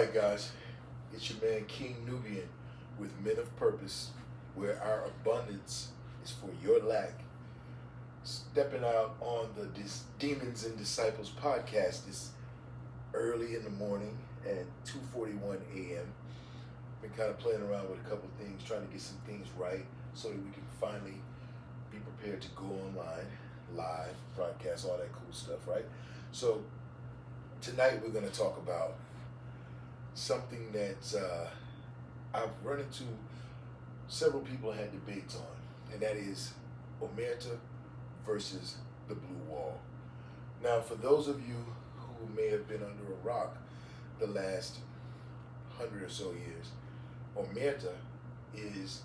right, guys, it's your man King Nubian with Men of Purpose, where our abundance is for your lack. Stepping out on the Demons and Disciples podcast this early in the morning at 2:41 a.m. Been kind of playing around with a couple of things, trying to get some things right so that we can finally be prepared to go online, live, broadcast, all that cool stuff, right? So tonight we're going to talk about something that I've run into several people had debates on, and that is Omertà versus the blue wall. Now, for those of you who may have been under a rock the last 100 or so years, Omertà is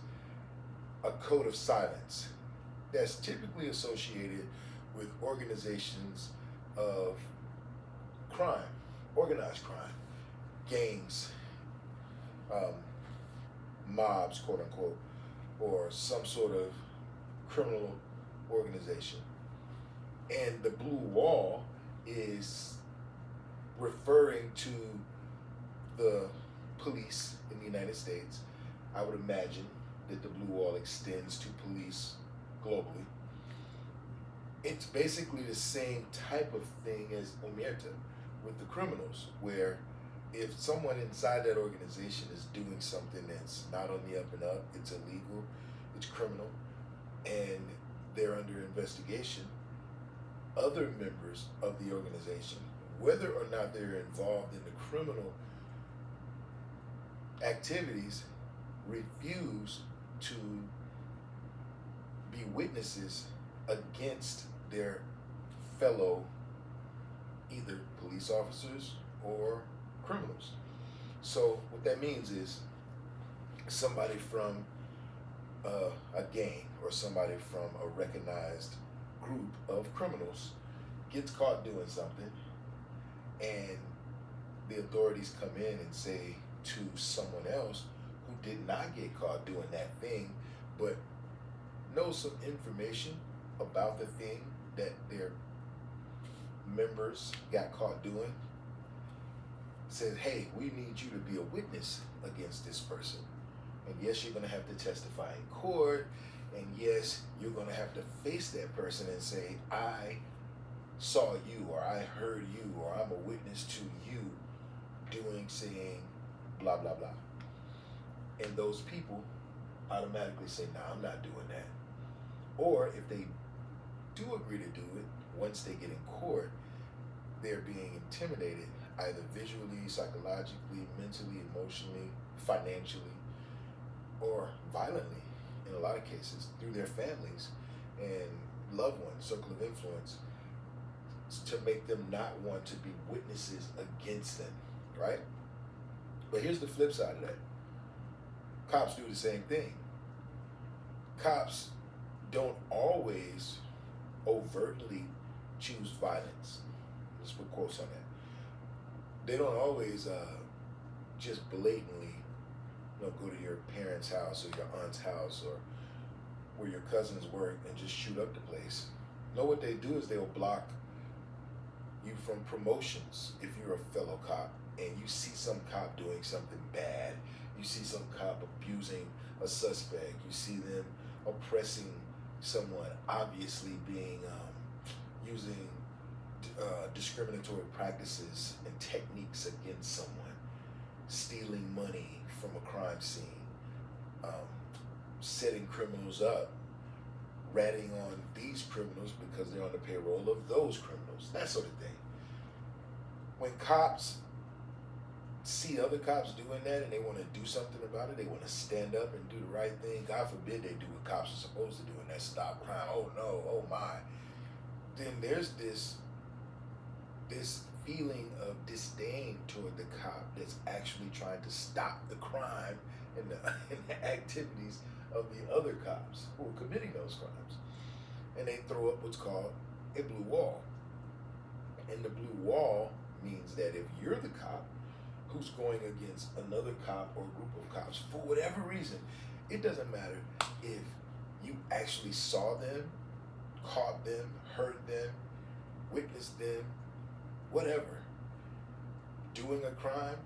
a code of silence that's typically associated with organizations of crime, organized crime, gangs, mobs, quote unquote, or some sort of criminal organization. And the blue wall is referring to the police in the United States. I would imagine that the blue wall extends to police globally. It's basically the same type of thing as Omertà with the criminals, where if someone inside that organization is doing something that's not on the up and up, it's illegal, it's criminal, and they're under investigation, other members of the organization, whether or not they're involved in the criminal activities, refuse to be witnesses against their fellow either police officers or criminals. So what that means is somebody from a gang or somebody from a recognized group of criminals gets caught doing something, and the authorities come in and say to someone else who did not get caught doing that thing but knows some information about the thing that their members got caught doing, says, hey, we need you to be a witness against this person. And yes, you're going to have to testify in court. And yes, you're going to have to face that person and say, I saw you, or I heard you, or I'm a witness to you doing, saying, blah, blah, blah. And those people automatically say, nah, I'm not doing that. Or if they do agree to do it, once they get in court, they're being intimidated, either visually, psychologically, mentally, emotionally, financially, or violently, in a lot of cases, through their families and loved ones, circle of influence, to make them not want to be witnesses against them, right? But here's the flip side of that. Cops do the same thing. Cops don't always overtly choose violence. Let's put quotes on that. They don't always just blatantly, go to your parents' house or your aunt's house or where your cousins work and just shoot up the place. No, what they do is they'll block you from promotions if you're a fellow cop and you see some cop doing something bad. You see some cop abusing a suspect. You see them oppressing someone, obviously being using discriminatory practices and techniques against someone, stealing money from a crime scene, setting criminals up, ratting on these criminals because they're on the payroll of those criminals, that sort of thing. When cops see other cops doing that and they want to do something about it, they want to stand up and do the right thing, God forbid they do what cops are supposed to do, and that's stop crime, oh no, oh my, then there's this feeling of disdain toward the cop that's actually trying to stop the crime and the activities of the other cops who are committing those crimes. And they throw up what's called a blue wall. And the blue wall means that if you're the cop who's going against another cop or group of cops for whatever reason, it doesn't matter if you actually saw them, caught them, heard them, witnessed them, whatever, doing a crime,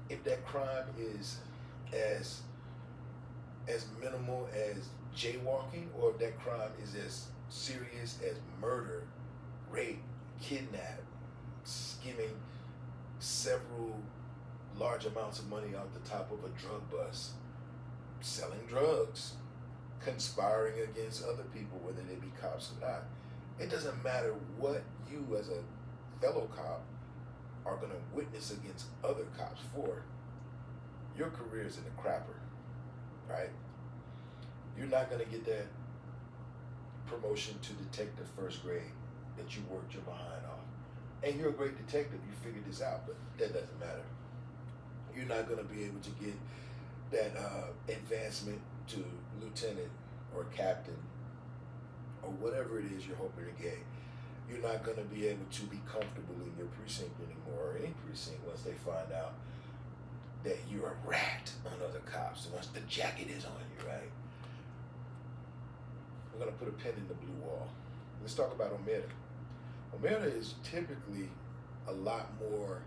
if that crime is as minimal as jaywalking, or if that crime is as serious as murder, rape, kidnap, skimming several large amounts of money out the top of a drug bust, selling drugs, conspiring against other people, whether they be cops or not. It doesn't matter what you as a fellow cop are going to witness against other cops for. Your career is in the crapper, right? You're not going to get that promotion to detective first grade that you worked your behind off. And you're a great detective, you figured this out, but that doesn't matter. You're not going to be able to get that advancement to lieutenant or captain or whatever it is you're hoping to get. You're not going to be able to be comfortable in your precinct anymore, or any precinct, once they find out that you're a rat on other cops, once the jacket is on you, right? We're going to put a pin in the blue wall. Let's talk about Omertà. Omertà is typically a lot more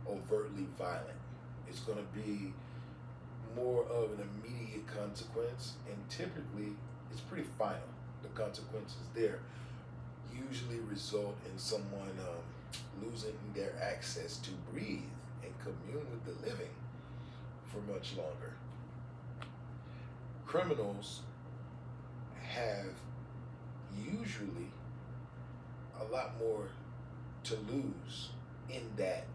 overtly violent. It's going to be more of an immediate consequence, and typically it's pretty final. The consequences there usually result in someone losing their access to breathe and commune with the living for much longer. Criminals have usually a lot more to lose in that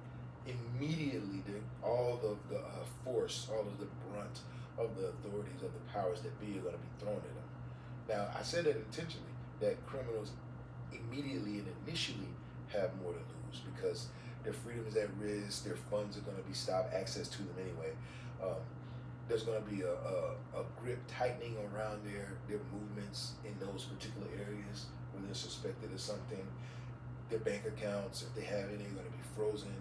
immediately all of the force, all of the brunt of the authorities, of the powers that be, are going to be thrown at them. Now, I said that intentionally, that criminals immediately and initially have more to lose because their freedom is at risk, their funds are going to be stopped, access to them anyway. There's going to be a grip tightening around their movements in those particular areas where they're suspected of something. Their bank accounts, if they have any, are going to be frozen,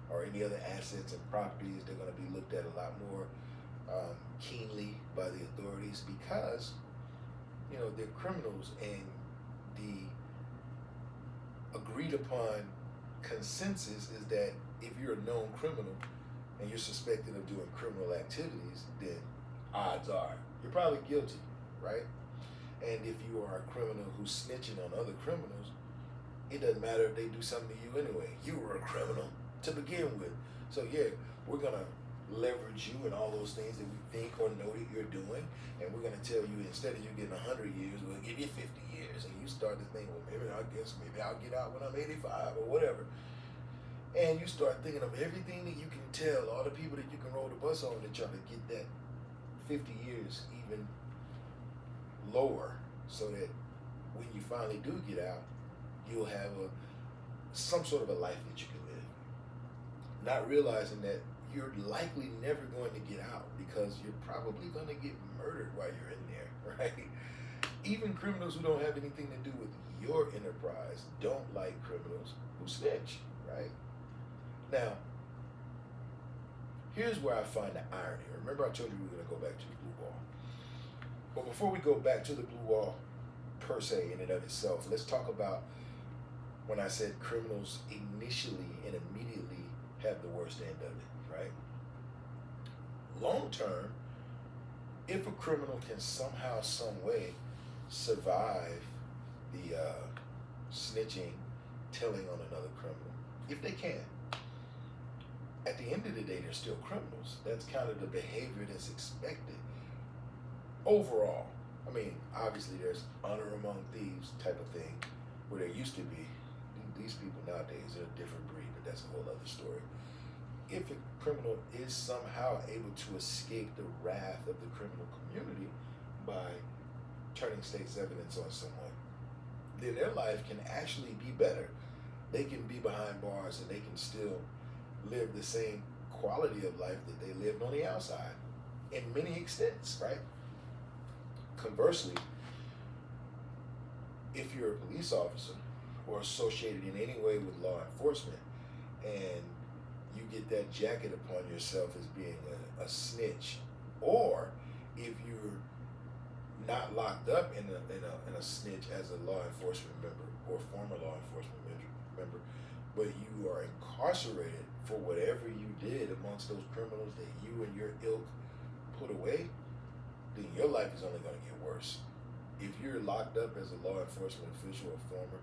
or any other assets and properties, they're going to be looked at a lot more keenly by the authorities because, you know, they're criminals, and the agreed upon consensus is that if you're a known criminal and you're suspected of doing criminal activities, then odds are you're probably guilty, right? And if you are a criminal who's snitching on other criminals, it doesn't matter if they do something to you anyway. You were a criminal to begin with. So yeah, we're going to leverage you and all those things that we think or know that you're doing, and we're going to tell you, instead of you getting 100 years, we'll give you 50 years. And you start to think, well, maybe I'll get out when I'm 85 or whatever. And you start thinking of everything that you can tell, all the people that you can roll the bus on to try to get that 50 years even lower, so that when you finally do get out, you'll have some sort of a life that you can live. Not realizing that you're likely never going to get out because you're probably going to get murdered while you're in there, right? Even criminals who don't have anything to do with your enterprise don't like criminals who snitch, right? Now, here's where I find the irony. Remember I told you we were going to go back to the blue wall. But before we go back to the blue wall per se in and of itself, let's talk about when I said criminals initially and immediately have the worst end of it, right? Long term, if a criminal can somehow, some way survive the snitching, telling on another criminal, if they can, at the end of the day, they're still criminals. That's kind of the behavior that's expected. Overall, I mean, obviously there's honor among thieves type of thing, where there used to be. These people nowadays are a different breed, but that's a whole other story. If a criminal is somehow able to escape the wrath of the criminal community by turning state's evidence on someone, then their life can actually be better. They can be behind bars and they can still live the same quality of life that they lived on the outside in many extents, right? Conversely, if you're a police officer or associated in any way with law enforcement, and you get that jacket upon yourself as being a snitch, or if you're not locked up in a snitch as a law enforcement member or former law enforcement member, but you are incarcerated for whatever you did amongst those criminals that you and your ilk put away, then your life is only going to get worse. If you're locked up as a law enforcement official or former,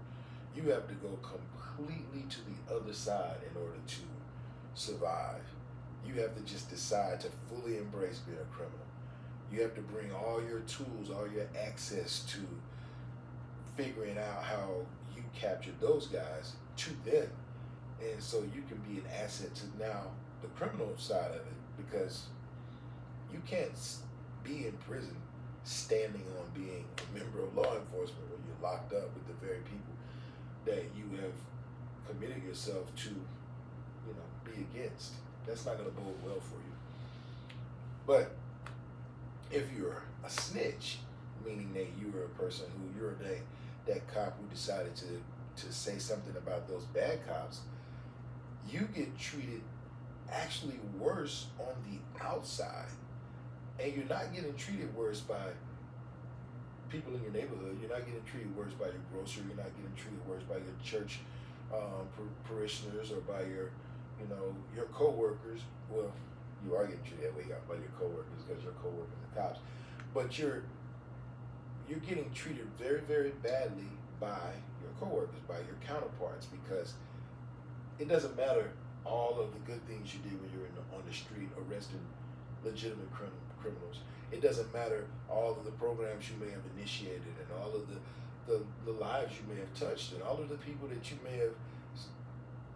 you have to go completely to the other side in order to survive. You have to just decide to fully embrace being a criminal. You have to bring all your tools, all your access to figuring out how you captured those guys to them. And so you can be an asset to now the criminal side of it, because you can't be in prison standing on being a member of law enforcement when you're locked up with the very people that you have committed yourself to, be against. That's not going to bode well for you. But if you're a snitch, meaning that you are a person who you're that cop who decided to say something about those bad cops, you get treated actually worse on the outside. And you're not getting treated worse by people in your neighborhood. You're not getting treated worse by your grocer. You're not getting treated worse by your church parishioners or by your co-workers. Well, you are getting treated that way by your co-workers because your co-workers are cops. But you're getting treated very, very badly by your co-workers, by your counterparts, because it doesn't matter all of the good things you did when you were on the street arresting legitimate criminals. It doesn't matter all of the programs you may have initiated and all of the lives you may have touched and all of the people that you may have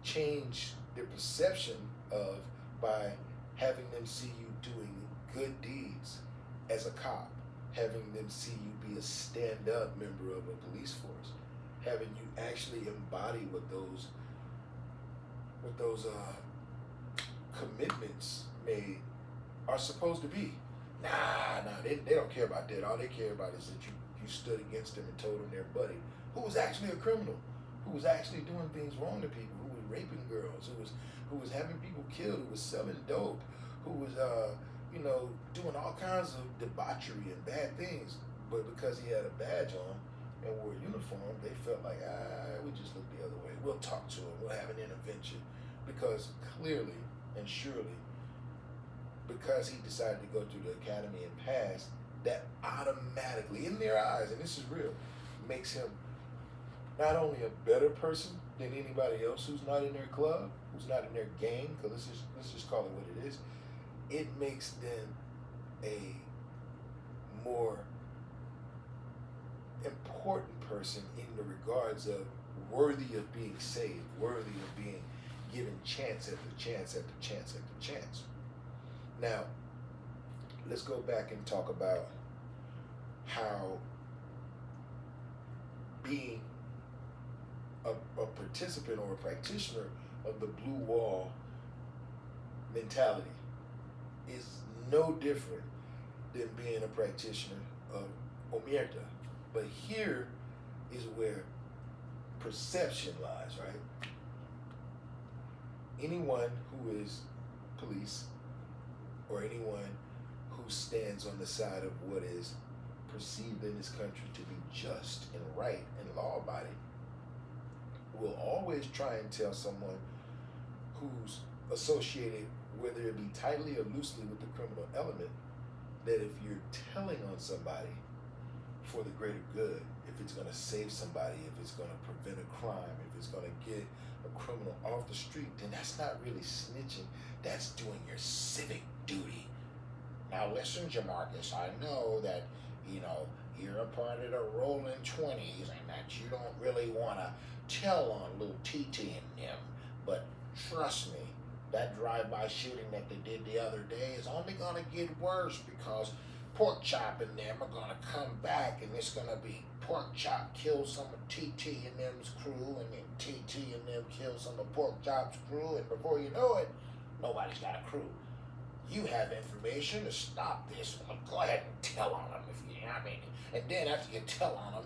changed their perception of by having them see you doing good deeds as a cop, having them see you be a stand-up member of a police force, having you actually embody what those commitments are supposed to be. They don't care about that. All they care about is that you stood against them and told them they're buddy, who was actually a criminal, who was actually doing things wrong to people, who was raping girls, who was having people killed, who was selling dope, who was doing all kinds of debauchery and bad things. But because he had a badge on and wore a uniform, they felt like, we just look the other way. We'll talk to him. We'll have an intervention. Because clearly and surely, because he decided to go through the academy and pass, that automatically, in their eyes, and this is real, makes him not only a better person than anybody else who's not in their club, who's not in their gang, because let's just call it what it is. It makes them a more important person in the regards of worthy of being saved, worthy of being given chance after chance after chance after chance. Now, let's go back and talk about how being a participant or a practitioner of the blue wall mentality is no different than being a practitioner of Omertà. But here is where perception lies, right? Anyone who is police or anyone who stands on the side of what is perceived in this country to be just and right and law-abiding will always try and tell someone who's associated, whether it be tightly or loosely with the criminal element, that if you're telling on somebody for the greater good, if it's going to save somebody, if it's going to prevent a crime, if it's going to get a criminal off the street, then that's not really snitching. That's doing your civic duty. Now listen, Jamarcus, I know that, you're a part of the rolling 20s and that you don't really want to tell on little TT and them, but trust me, that drive-by shooting that they did the other day is only going to get worse because Pork Chop and them are going to come back and it's going to be Pork Chop kill some of TT and them's crew and then TT and them kill some of Pork Chop's crew, and before you know it, nobody's got a crew. You have information to stop this. Well, go ahead and tell on them if you, and then after you tell on them,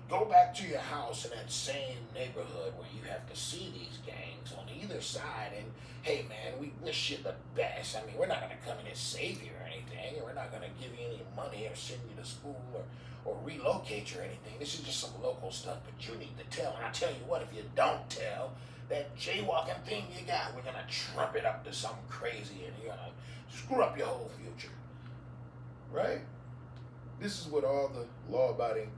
Go back to your house in that same neighborhood where you have to see these gangs on either side, and hey man, we wish you the best. I mean, we're not gonna come in and save you or anything. We're not gonna give you any money or send you to school or relocate you or anything. This is just some local stuff, but you need to tell. And I tell you what, if you don't tell, that jaywalking thing you got, we're gonna trump it up to something crazy, and you're gonna screw up your whole future. Right? This is what all the law-abiding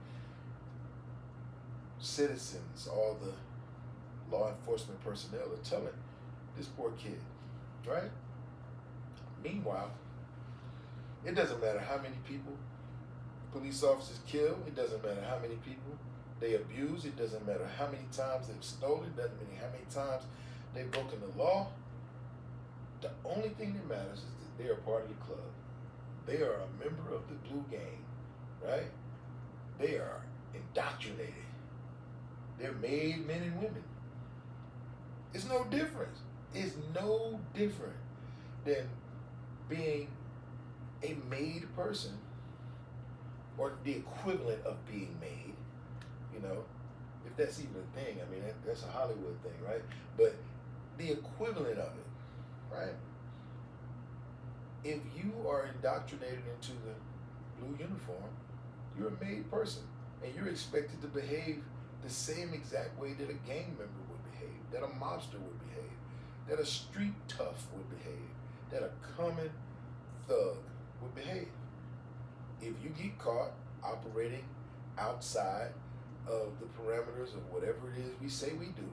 citizens, all the law enforcement personnel are telling this poor kid, right? Meanwhile, it doesn't matter how many people police officers kill, it doesn't matter how many people they abuse, it doesn't matter how many times they've stolen, it doesn't matter how many times they've broken the law. The only thing that matters is that they are part of the club. They are a member of the blue gang, right? They are indoctrinated. They're made men and women. It's no difference. It's no different than being a made person or the equivalent of being made, you know, if that's even a thing. I mean, that's a Hollywood thing, right? But the equivalent of it, right? If you are indoctrinated into the blue uniform, you're a made person, and you're expected to behave the same exact way that a gang member would behave, that a mobster would behave, that a street tough would behave, that a common thug would behave. If you get caught operating outside of the parameters of whatever it is we say we do,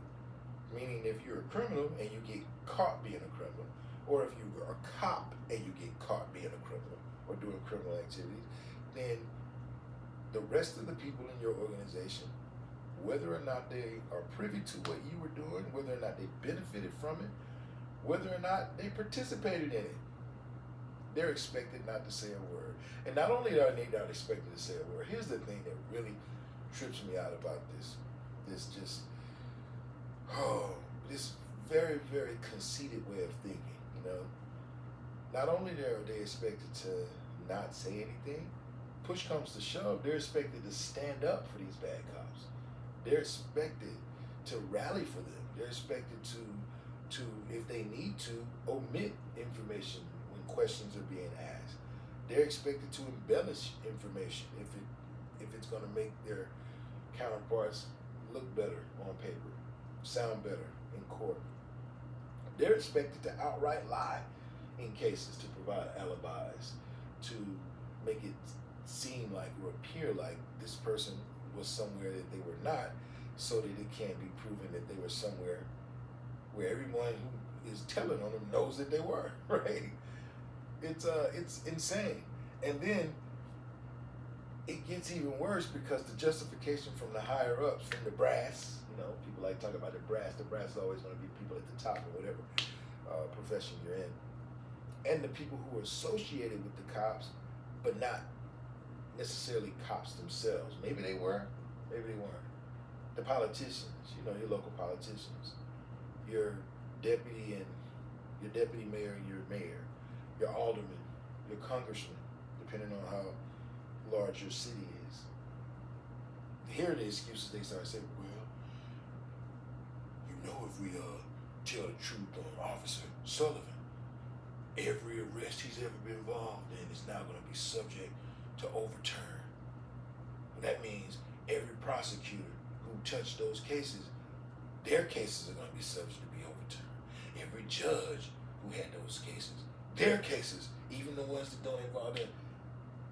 meaning if you're a criminal and you get caught being a criminal, or if you are a cop and you get caught being a criminal or doing criminal activities, then the rest of the people in your organization, whether or not they are privy to what you were doing, whether or not they benefited from it, whether or not they participated in it, they're expected not to say a word. And not only are they not expected to say a word, here's the thing that really trips me out about this very, very conceited way of thinking, you know. Not only are they expected to not say anything, push comes to shove, they're expected to stand up for these bad cops. They're expected to rally for them. They're expected to, if they need to, omit information when questions are being asked. They're expected to embellish information if it's going to make their counterparts look better on paper, sound better in court. They're expected to outright lie in cases to provide alibis, to make it seem like or appear like this person was somewhere that they were not, so that it can't be proven that they were somewhere where everyone who is telling on them knows that they were, right? It's insane. And then it gets even worse because the justification from the higher ups, from the brass, you know, people like talking about the brass is always going to be people at the top or whatever profession you're in, and the people who are associated with the cops, but not necessarily cops themselves. Maybe they were, maybe they weren't. The politicians, you know, your local politicians, your deputy mayor and your mayor, your alderman, your congressman, depending on how large your city is. Here are the excuses they start saying, well, you know, if we tell the truth on Officer Sullivan, every arrest he's ever been involved in is now going to be subject to overturn. That means every prosecutor who touched those cases, their cases are going to be subject to be overturned. Every judge who had those cases, their cases, even the ones that don't involve them.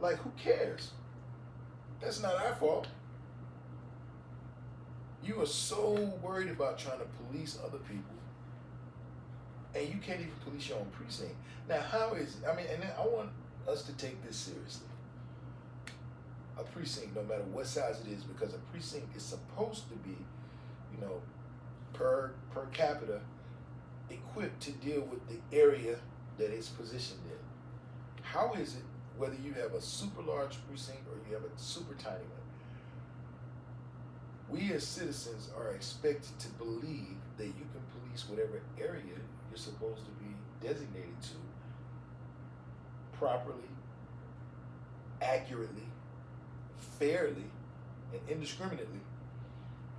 Like, who cares? That's not our fault. You are so worried about trying to police other people, and you can't even police your own precinct. Now, how is it? I mean, and I want us to take this seriously. A precinct, no matter what size it is, because a precinct is supposed to be, you know, per capita, equipped to deal with the area that it's positioned in. How is it, whether you have a super large precinct or you have a super tiny one, we as citizens are expected to believe that you can police whatever area you're supposed to be designated to properly, accurately, fairly, and indiscriminately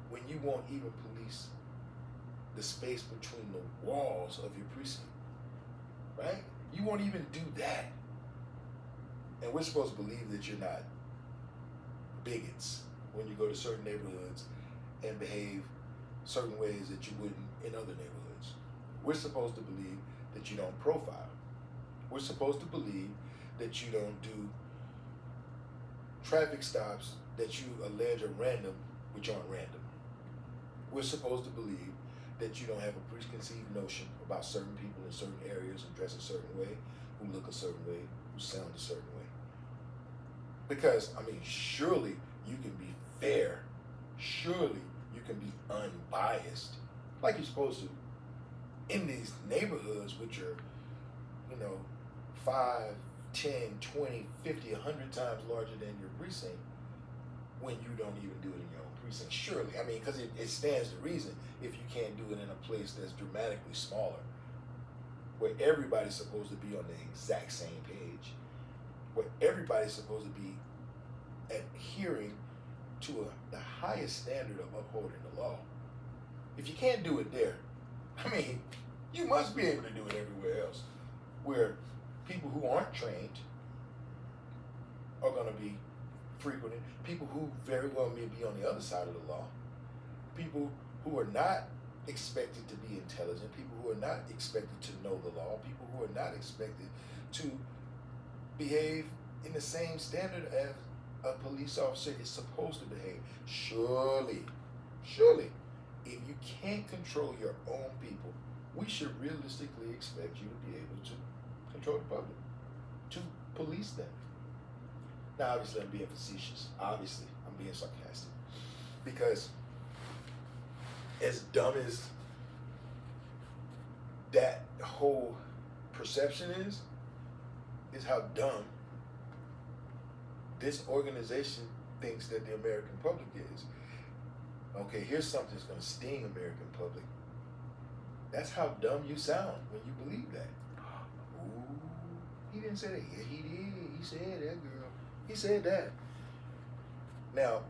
when you won't even police the space between the walls of your precinct, right? You won't even do that. And we're supposed to believe that you're not bigots when you go to certain neighborhoods and behave certain ways that you wouldn't in other neighborhoods. We're supposed to believe that you don't profile. We're supposed to believe that you don't do traffic stops that you allege are random, which aren't random. We're supposed to believe that you don't have a preconceived notion about certain people in certain areas who dress a certain way, who look a certain way, who sound a certain way. Because, I mean, surely you can be fair. Surely you can be unbiased, like you're supposed to, in these neighborhoods which are, 5, 10, 20, 50, 100 times larger than your precinct, when you don't even do it in your own precinct. Surely, I mean, because it stands to reason if you can't do it in a place that's dramatically smaller, where everybody's supposed to be on the exact same page, where everybody's supposed to be adhering to the highest standard of upholding the law. If you can't do it there, I mean, you must be able to do it everywhere else, where people who aren't trained are going to be frequenting, people who very well may be on the other side of the law, people who are not expected to be intelligent, people who are not expected to know the law, people who are not expected to behave in the same standard as a police officer is supposed to behave. Surely, if you can't control your own people, we should realistically expect you to be able to control the public, to police them. Now, obviously, I'm being facetious. Obviously, I'm being sarcastic. Because as dumb as that whole perception is how dumb this organization thinks that the American public is. Okay, here's something that's going to sting American public. That's how dumb you sound when you believe that. Ooh, he didn't say that. Yeah, he did. He said that, girl. He said that. Now,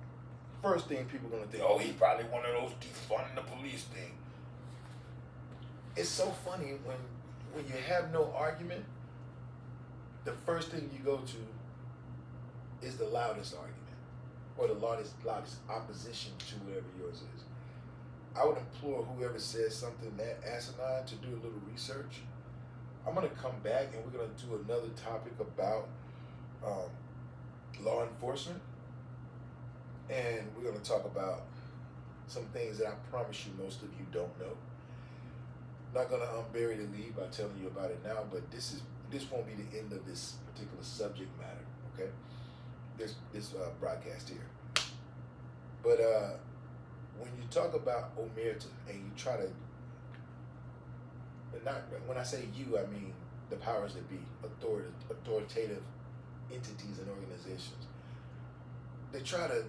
first thing people are going to think, oh, he's probably one of those defunding the police thing. It's so funny when you have no argument, the first thing you go to is the loudest argument or the loudest opposition to whatever yours is. I would implore whoever says something that asinine to do a little research. I'm going to come back and we're going to do another topic about law enforcement. And we're going to talk about some things that I promise you most of you don't know. I'm not going to unbury the lead by telling you about it now, but this won't be the end of this particular subject matter, okay? This broadcast here. But when you talk about Omertà and you try to, when I say you, I mean the powers that be, authoritative entities and organizations. They try to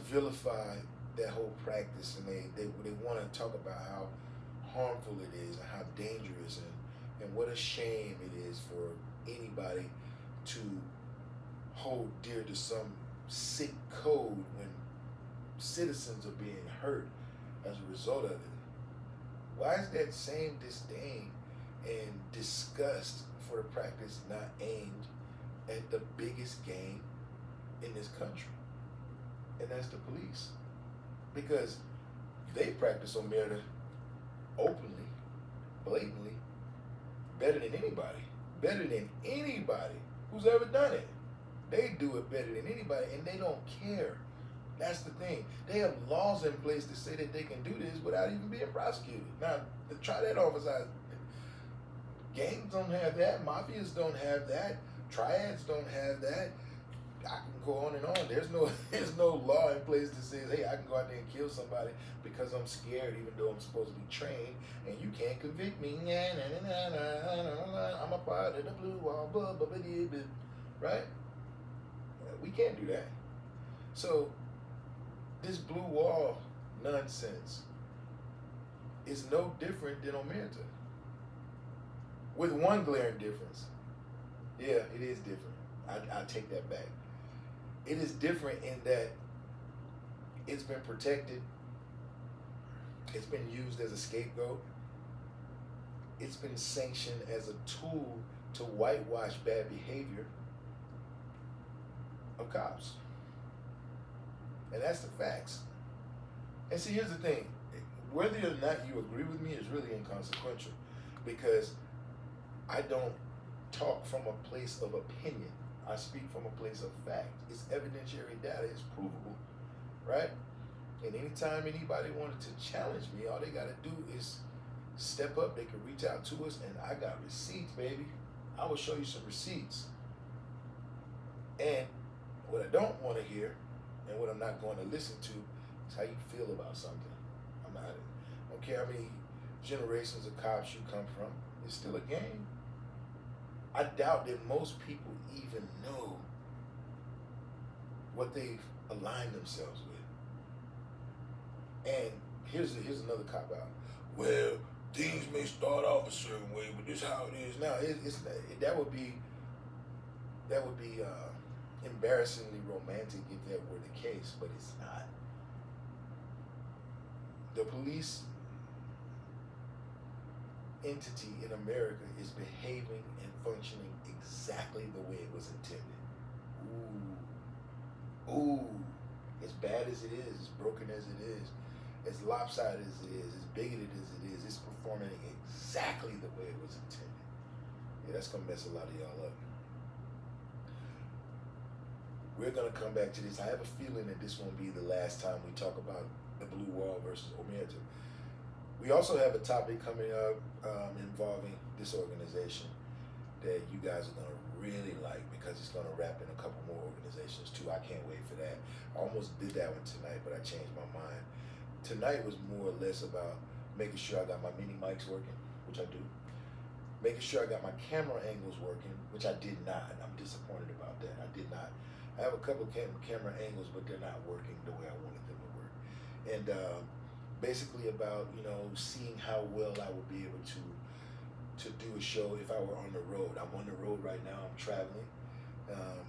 vilify that whole practice, and they want to talk about how harmful it is and how dangerous and what a shame it is for anybody to hold dear to some sick code when citizens are being hurt as a result of it. Why is that same disdain and disgust for the practice not aimed at the biggest game in this country? And that's the police. Because they practice Omertà openly, blatantly, better than anybody who's ever done it. They do it better than anybody, and they don't care. That's the thing. They have laws in place to say that they can do this without even being prosecuted. Now, try that off as gangs don't have that. Mafias don't have that. Triads don't have that. I can go on and on. There's no law in place that says, hey, I can go out there and kill somebody because I'm scared, even though I'm supposed to be trained, and you can't convict me. I'm a part of the blue wall, right? We can't do that. So this blue wall nonsense is no different than Omertà, with one glaring difference. Yeah, it is different. I take that back. It is different in that It's been protected. It's been used as a scapegoat. It's been sanctioned as a tool to whitewash bad behavior of cops. And that's the facts. And see, here's the thing. Whether or not you agree with me is really inconsequential, because I don't talk from a place of opinion. I speak from a place of fact. It's evidentiary data. It's provable, right? And anytime anybody wanted to challenge me, all they got to do is step up. They can reach out to us, and I got receipts, baby. I will show you some receipts. And what I don't want to hear, and what I'm not going to listen to, is how you feel about something. I don't care how many generations of cops you come from. It's still a game. I doubt that most people even know what they've aligned themselves with. And here's another cop out. Well, things may start off a certain way, but this is how it is now. That would be embarrassingly romantic if that were the case, but it's not. The police entity in America is behaving and functioning exactly the way it was intended. Ooh, as bad as it is, as broken as it is, as lopsided as it is, as bigoted as it is, it's performing exactly the way it was intended. Yeah, that's gonna mess a lot of y'all up. We're gonna come back to this. I have a feeling that this won't be the last time we talk about the Blue Wall versus Omertà. We also have a topic coming up involving this organization that you guys are going to really like, because it's going to wrap in a couple more organizations too. I can't wait for that. I almost did that one tonight, but I changed my mind. Tonight was more or less about making sure I got my mini mics working, which I do. Making sure I got my camera angles working, which I did not. I'm disappointed about that. I did not. I have a couple of camera angles, but they're not working the way I wanted them to work. And basically about, seeing how well I would be able to do a show if I were on the road. I'm on the road right now. I'm traveling,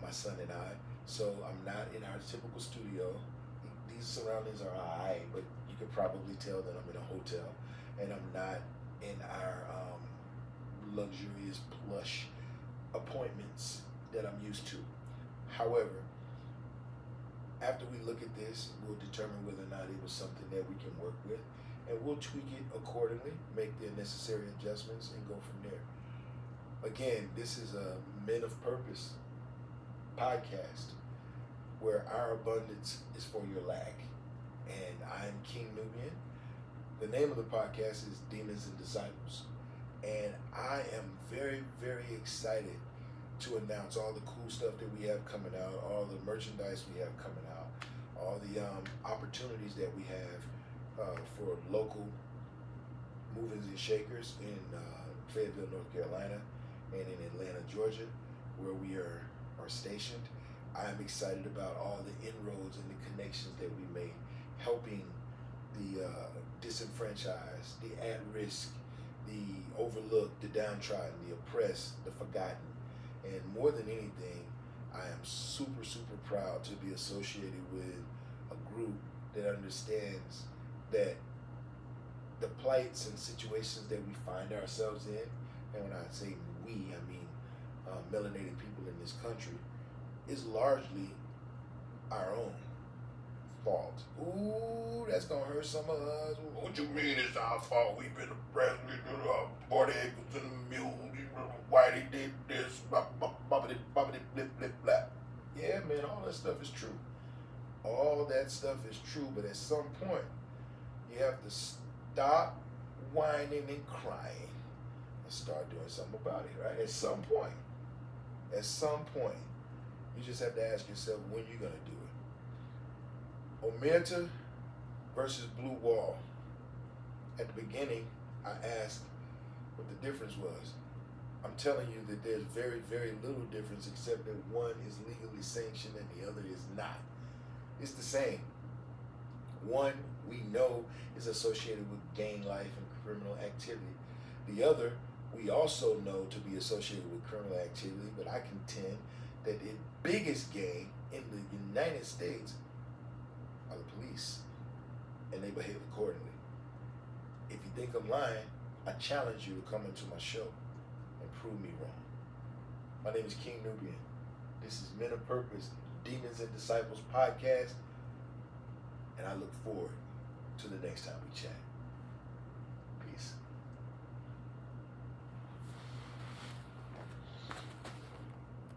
my son and I. So I'm not in our typical studio. These surroundings are alright, but you could probably tell that I'm in a hotel, and I'm not in our luxurious plush appointments that I'm used to. However, after we look at this, we'll determine whether or not it was something that we can work with, and we'll tweak it accordingly, make the necessary adjustments, and go from there. Again, this is a Men of Purpose podcast, where our abundance is for your lack. And I'm King Nubian. The name of the podcast is Demons and Disciples. And I am very, very excited to announce all the cool stuff that we have coming out, all the merchandise we have coming out, all the opportunities that we have for local movers and shakers in Fayetteville, North Carolina, and in Atlanta, Georgia, where we are stationed. I'm excited about all the inroads and the connections that we made, helping the disenfranchised, the at-risk, the overlooked, the downtrodden, the oppressed, the forgotten. And more than anything, I am super, super proud to be associated with a group that understands that the plights and situations that we find ourselves in, and when I say we, I mean melanated people in this country, is largely our own fault. Ooh, that's gonna hurt some of us. What you mean it's our fault? We've been oppressed, we've been 40 acres and a mule, Whitey did this, bobbity, blip, blip, blap. Yeah, man, all that stuff is true. All that stuff is true, but at some point, you have to stop whining and crying and start doing something about it, right? At some point, you just have to ask yourself when you're gonna do it. Omertà versus Blue Wall. At the beginning, I asked what the difference was. I'm telling you that there's very, very little difference, except that one is legally sanctioned and the other is not. It's the same. One, we know, is associated with gang life and criminal activity. The other, we also know to be associated with criminal activity, but I contend that the biggest gang in the United States are the police, and they behave accordingly. If you think I'm lying, I challenge you to come into my show and prove me wrong. My name is King Nubian. This is Men of Purpose, Demons and Disciples podcast, and I look forward to the next time we chat.